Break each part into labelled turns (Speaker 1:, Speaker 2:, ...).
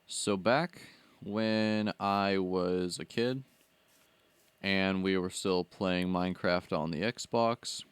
Speaker 1: So back when I was a kid and we were still playing Minecraft on the Xbox,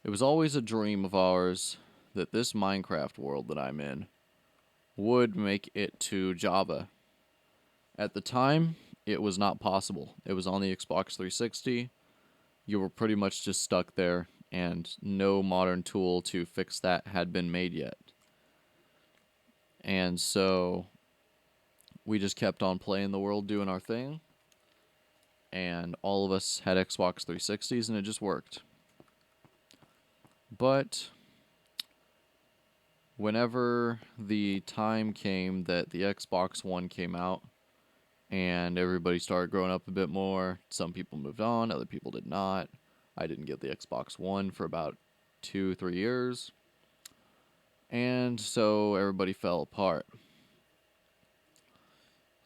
Speaker 1: it was always a dream of ours that this Minecraft world that I'm in would make it to Java. At the time, it was not possible. It was on the Xbox 360. You were pretty much just stuck there, and no modern tool to fix that had been made yet. And so we just kept on playing the world, doing our thing, and all of us had Xbox 360s, and it just worked. But whenever the time came that the Xbox One came out, and everybody started growing up a bit more, some people moved on, other people did not. I didn't get the Xbox One for about 2, 3 years, and so everybody fell apart.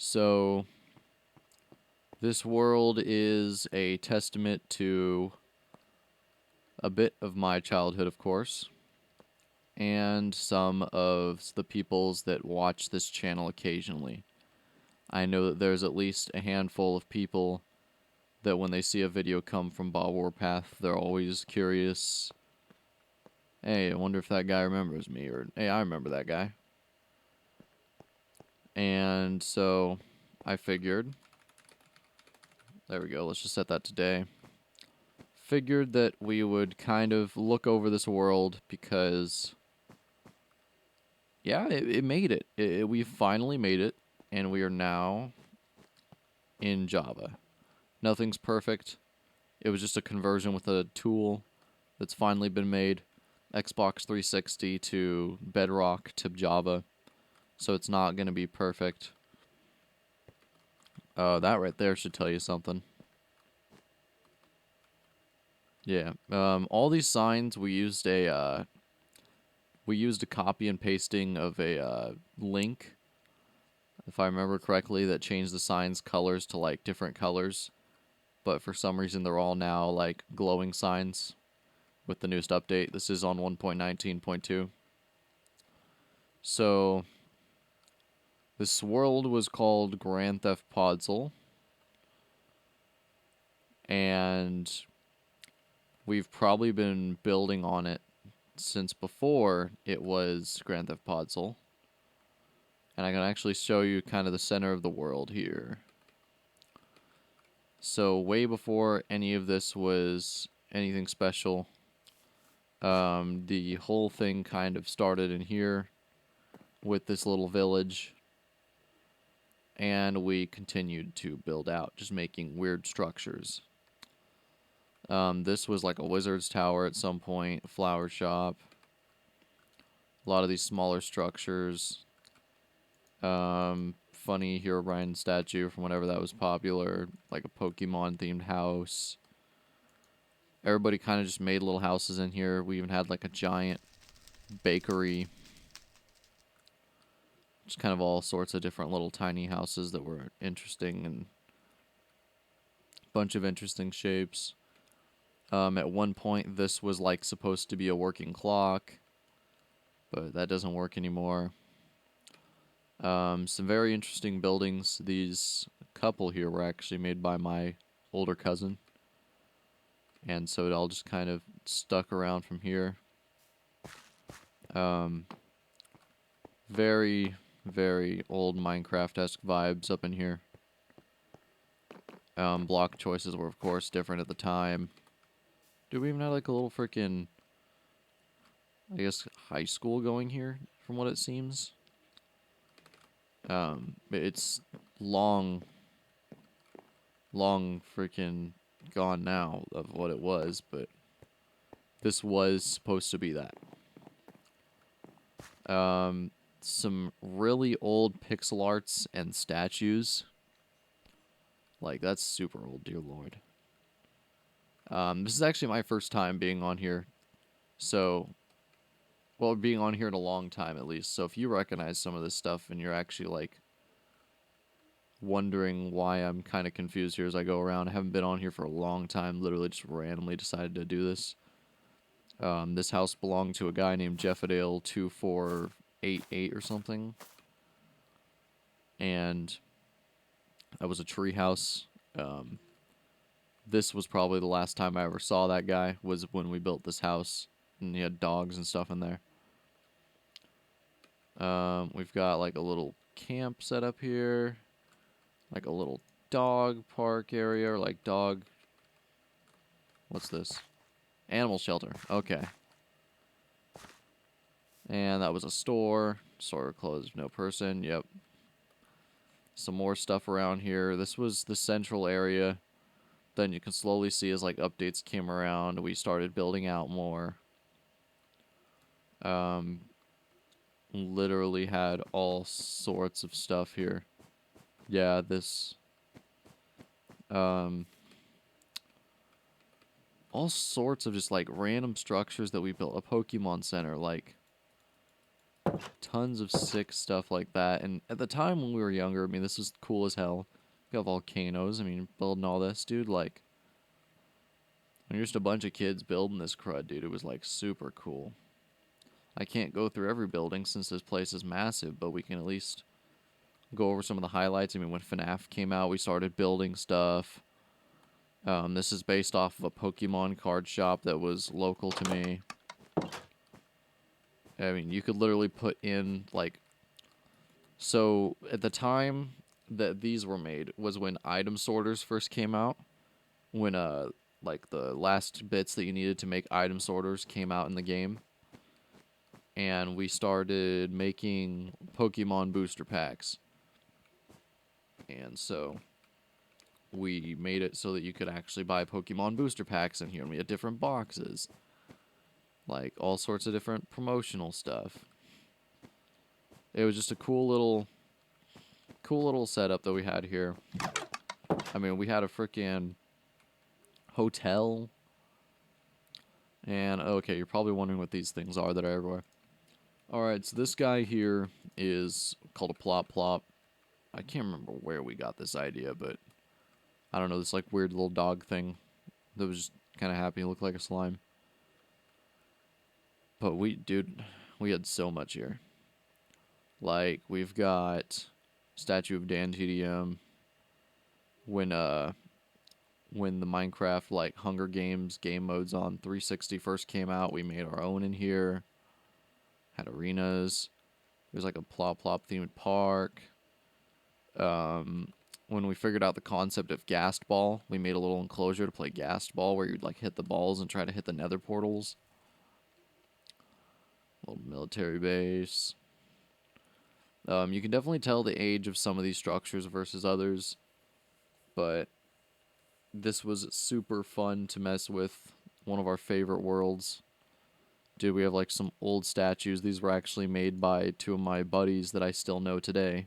Speaker 1: So this world is a testament to a bit of my childhood, of course, and some of the peoples that watch this channel occasionally. I know that there's at least a handful of people that when they see a video come from Bob Warpath, they're always curious. Hey, I wonder if that guy remembers me, or hey, I remember that guy. And so I figured, there we go, let's just set that today. Figured that we would kind of look over this world because, yeah, it made it. We finally made it, and we are now in Java. Nothing's perfect. It was just a conversion with a tool that's finally been made. Xbox 360 to Bedrock to Java. So it's not going to be perfect. That right there should tell you something. Yeah. All these signs we used a copy and pasting of a link, if I remember correctly, that changed the signs colors to like different colors. But for some reason they're all now like glowing signs with the newest update. This is on 1.19.2. So this world was called Grand Theft Podzol, and we've probably been building on it since before it was Grand Theft Podzol. And I can actually show you kind of the center of the world here. So way before any of this was anything special, the whole thing kind of started in here with this little village, and we continued to build out, just making weird structures. This was like a wizard's tower at some point, a flower shop, a lot of these smaller structures. Funny Herobrine statue from whenever that was popular, like a Pokemon themed house. Everybody kind of just made little houses in here. We even had like a giant bakery. Just kind of all sorts of different little tiny houses that were interesting and a bunch of interesting shapes. At one point, this was like supposed to be a working clock, but that doesn't work anymore. Some very interesting buildings. These couple here were actually made by my older cousin, and so it all just kind of stuck around from here. Very, very old Minecraft-esque vibes up in here. Block choices were, of course, different at the time. Do we even have, like, a little freaking, I guess, high school going here, from what it seems? It's long freaking gone now of what it was, but this was supposed to be that. Some really old pixel arts and statues. Like, that's super old, dear lord. This is actually my first time being on here. So, well, being on here in a long time at least. So if you recognize some of this stuff and you're actually, like, wondering why I'm kind of confused here as I go around, I haven't been on here for a long time. Literally just randomly decided to do this. This house belonged to a guy named Jeffadale 2488 or something. and that was a tree house. This was probably the last time I ever saw that guy, was when we built this house, and he had dogs and stuff in there. We've got like a little camp set up here, like a little dog park area, or like dog... What's this? Animal shelter. Okay. And that was a store. Store closed. No person. Yep. Some more stuff around here. This was the central area. Then you can slowly see as like updates came around, we started building out more. Literally had all sorts of stuff here. Yeah, this... all sorts of just like random structures that we built. A Pokemon Center, like tons of sick stuff like that. And at the time when we were younger, I mean, this is cool as hell. We got volcanoes. I mean, building all this, dude, like, when you're just a bunch of kids building this crud, dude, it was like super cool. I can't go through every building since this place is massive, but we can at least go over some of the highlights. I mean, when FNAF came out, we started building stuff. This is based off of a Pokemon card shop that was local to me. I mean, you could literally put in, like... So, at the time that these were made was when item sorters first came out. When, like, the last bits that you needed to make item sorters came out in the game. And we started making Pokemon booster packs. And so... we made it so that you could actually buy Pokemon booster packs in here, and we had different boxes. Like, all sorts of different promotional stuff. It was just a cool little setup that we had here. I mean, we had a freaking hotel. And, okay, you're probably wondering what these things are that are everywhere. Alright, so this guy here is called a Plop Plop. I can't remember where we got this idea, but... I don't know, this like weird little dog thing that was just kind of happy. It looked like a slime. But dude, we had so much here. Like, we've got statue of Dan TDM. When the Minecraft, like, Hunger Games game modes on 360 first came out, we made our own in here. Had arenas. There's like a Plop Plop themed park. When we figured out the concept of Ghast Ball, we made a little enclosure to play Ghast Ball where you'd like hit the balls and try to hit the nether portals. A little military base. You can definitely tell the age of some of these structures versus others, but this was super fun to mess with. One of our favorite worlds. Dude, we have like some old statues. These were actually made by two of my buddies that I still know today.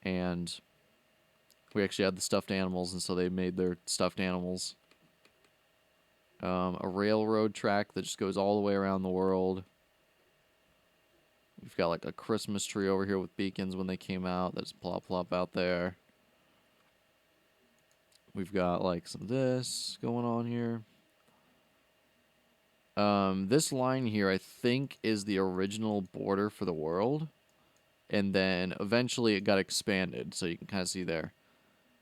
Speaker 1: And... we actually had the stuffed animals, and so they made their stuffed animals. A railroad track that just goes all the way around the world. We've got like a Christmas tree over here with beacons when they came out. There's Plop Plop out there. We've got like some of this going on here. This line here, I think, is the original border for the world. And then eventually it got expanded, so you can kind of see there.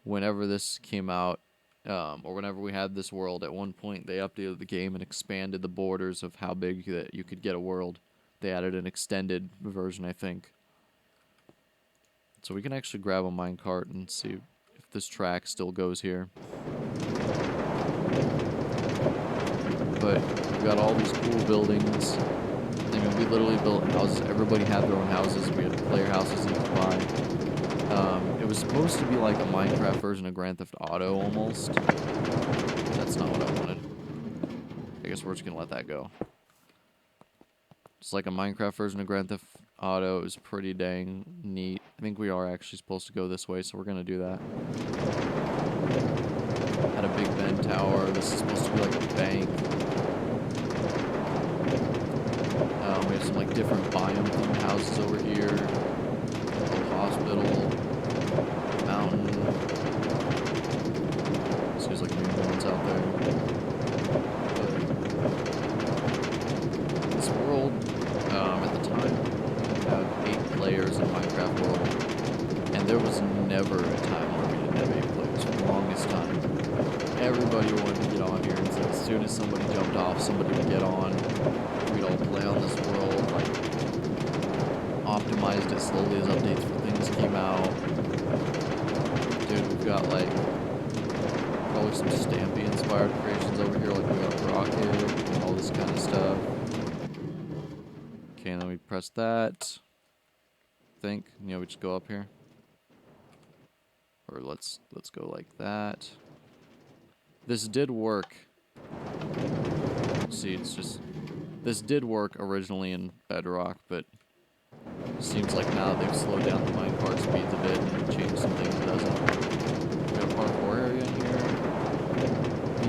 Speaker 1: Whenever this came out, or whenever we had this world, at one point they updated the game and expanded the borders of how big that you could get a world. They added an extended version, I think. So we can actually grab a minecart and see if this track still goes here. But we've got all these cool buildings. I mean, we literally built houses. Everybody had their own houses. We had player houses that you could buy. It was supposed to be like a Minecraft version of Grand Theft Auto, almost. That's not what I wanted. I guess we're just gonna let that go. It's like a Minecraft version of Grand Theft Auto. It was pretty dang neat. I think we are actually supposed to go this way, so we're gonna do that. Had a Big Ben tower. This is supposed to be like a bank. We have some like different biome themed houses over here. A little hospital. Mountain. Seems like new ones out there. But this world, at the time, we have 8 players in Minecraft world. never a time where we didn't have 8 players for the longest time. Everybody wanted to get on here, and so as soon as somebody jumped off, somebody would get on. We'd all play on this world, like, optimized it slowly as updates for things came out. Dude, we've got, like, probably some Stampy-inspired creations over here, like we got Rocket, and all this kind of stuff. Okay, and then we press that. You know, we just go up here. Or let's go like that. This did work. See, it's just... This did work originally in Bedrock, but it seems like now they've slowed down the minecart speeds a bit and changed some things it doesn't. We got a parkour area in here.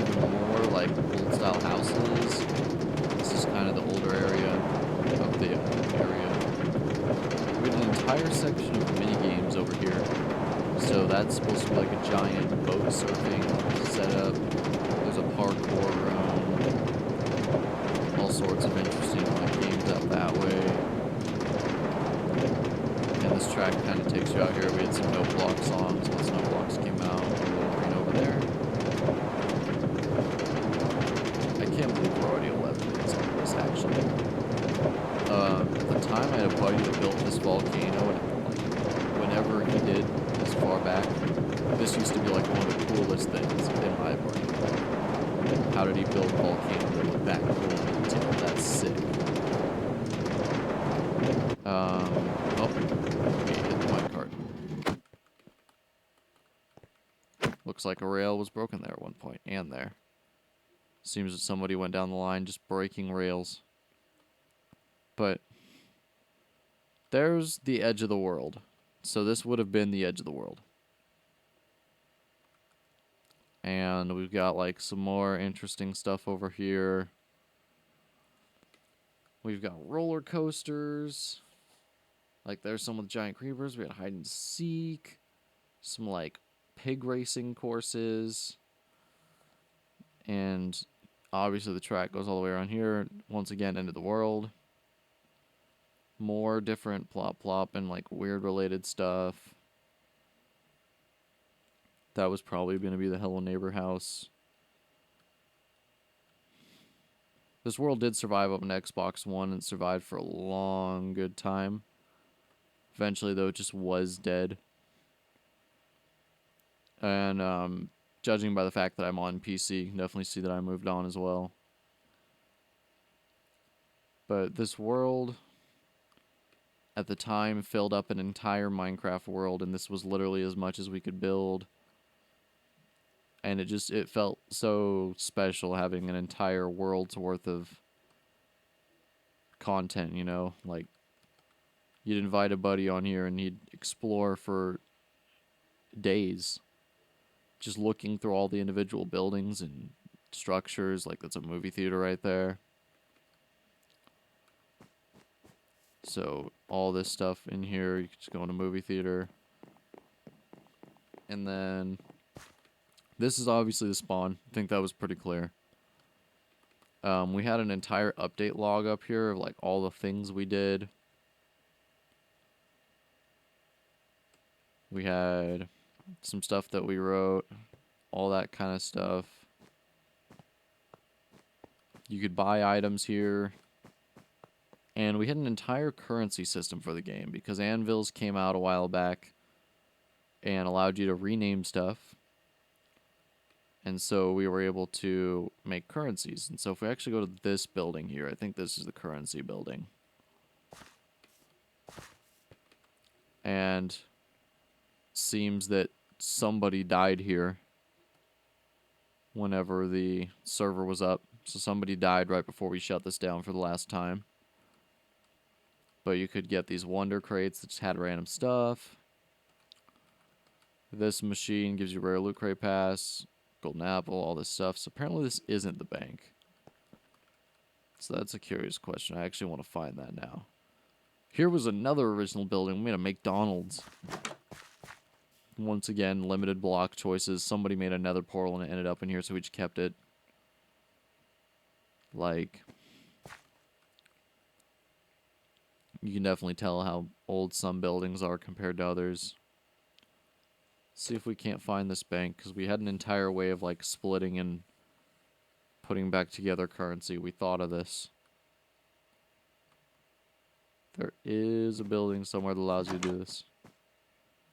Speaker 1: Even more like old style houses. This is kind of the older area of the area. We had an entire section of mini games over here. So that's supposed to be like a giant boat surfing setup. There's a parkour room. All sorts of interesting like games out that way. And this track kind of takes you out here. We had some No Block songs once No Blocks came out. Wolverine over there. I can't believe we're already 11 minutes into this actually. At the time I had a buddy that built this volcano, and like whenever he did this far back, this used to be like one of the coolest things in my brain. How did he build a volcano that looked that cool in detail? That's sick. Oh, we hit the minecart. Looks like a rail was broken there at one point, and there. Seems that somebody went down the line just breaking rails. But there's the edge of the world. So this would have been the edge of the world. And we've got like some more interesting stuff over here. We've got roller coasters. Like there's some with giant creepers. We got hide and seek. Some like pig racing courses. And obviously the track goes all the way around here. Once again, end of the world. More different plop and like weird related stuff. That was probably going to be the Hello Neighbor house. This world did survive up on Xbox One and survived for a long, good time. Eventually, though, it just was dead. And judging by the fact that I'm on PC, you can definitely see that I moved on as well. But this world, at the time, filled up an entire Minecraft world, and this was literally as much as we could build. And it felt so special having an entire world's worth of content, you know? Like, you'd invite a buddy on here and he'd explore for days. Just looking through all the individual buildings and structures. Like, that's a movie theater right there. So, all this stuff in here, you could just go in a movie theater. And then... this is obviously the spawn. I think that was pretty clear. We had an entire update log up here of like all the things we did. We had some stuff that we wrote, all that kind of stuff. You could buy items here. And we had an entire currency system for the game because anvils came out a while back and allowed you to rename stuff. And so we were able to make currencies. And so if we actually go to this building here, I think this is the currency building. And seems that somebody died here whenever the server was up. So somebody died right before we shut this down for the last time. But you could get these wonder crates that just had random stuff. This machine gives you rare loot crate pass. Golden apple, all this stuff. So apparently this isn't the bank. So that's a curious question. I actually want to find that now. Here was another original building. We made a McDonald's. Once again, limited block choices. Somebody made another portal and it ended up in here, so we just kept it. Like, you can definitely tell how old some buildings are compared to others. See if we can't find this bank, because we had an entire way of like splitting and putting back together currency. We thought of this. There is a building somewhere that allows you to do this.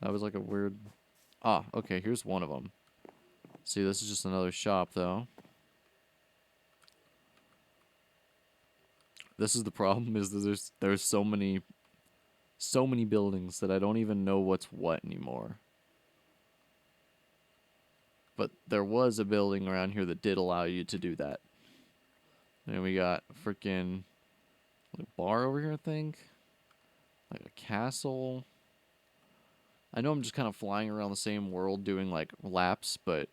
Speaker 1: That was like a weird... Ah, okay, here's one of them. See, this is just another shop, though. This is the problem, is that there's so many buildings that I don't even know what's what anymore. But there was a building around here that did allow you to do that. And we got a freaking like bar over here, I think. Like a castle. I know I'm just kind of flying around the same world doing like laps, but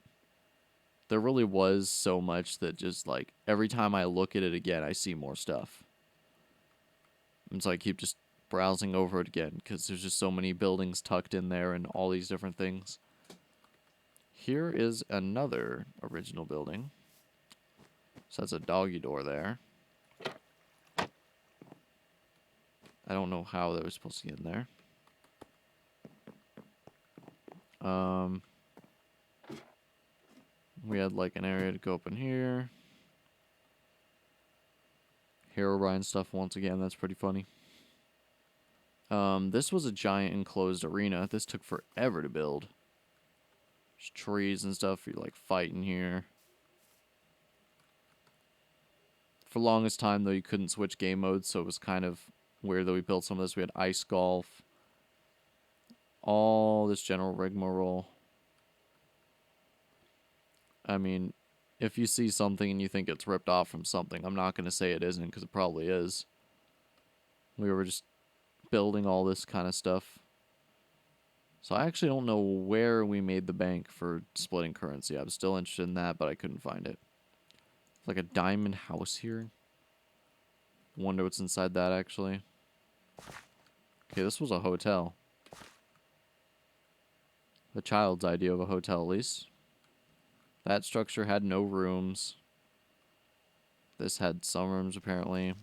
Speaker 1: there really was so much that just like every time I look at it again, I see more stuff. And so I keep just browsing over it again because there's just so many buildings tucked in there and all these different things. Here is another original building. So that's a doggy door there. I don't know how they were supposed to get in there. We had like an area to go up in here. Herobrine stuff once again, that's pretty funny. This was a giant enclosed arena. This took forever to build. There's trees and stuff, you like fighting here. For the longest time though, you couldn't switch game modes, so it was kind of weird that we built some of this. We had ice golf. All this general rigmarole. I mean, if you see something and you think it's ripped off from something, I'm not going to say it isn't, because it probably is. We were just building all this kind of stuff. So I actually don't know where we made the bank for splitting currency. I was still interested in that, but I couldn't find it. It's like a diamond house here. Wonder what's inside that, actually. Okay, this was a hotel. The child's idea of a hotel, at least. That structure had no rooms. This had some rooms, apparently.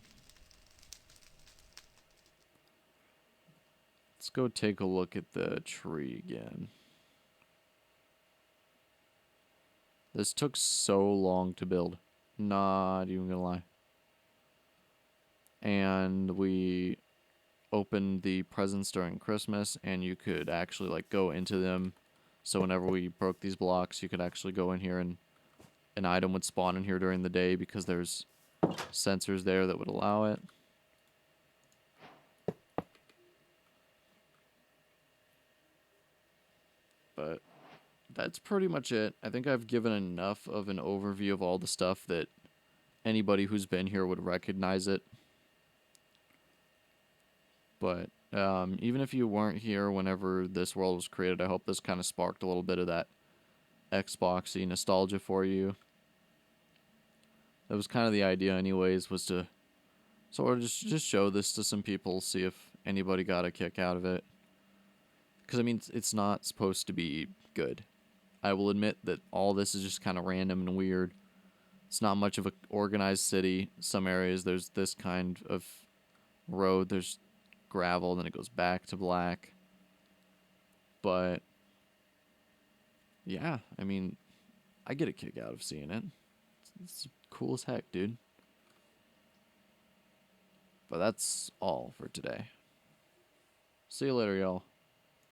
Speaker 1: Let's go take a look at the tree again. This took so long to build. Not even gonna lie. And we opened the presents during Christmas, and you could actually like go into them. So whenever we broke these blocks, you could actually go in here and an item would spawn in here during the day because there's sensors there that would allow it. But that's pretty much it. I think I've given enough of an overview of all the stuff that anybody who's been here would recognize it. But even if you weren't here whenever this world was created, I hope this kind of sparked a little bit of that Xboxy nostalgia for you. That was kind of the idea anyways, was to sort of just show this to some people, see if anybody got a kick out of it. Because, I mean, it's not supposed to be good. I will admit that all this is just kind of random and weird. It's not much of an organized city. Some areas there's this kind of road, there's gravel, then it goes back to black. But, yeah, I mean, I get a kick out of seeing it. It's cool as heck, dude. But that's all for today. See you later, y'all.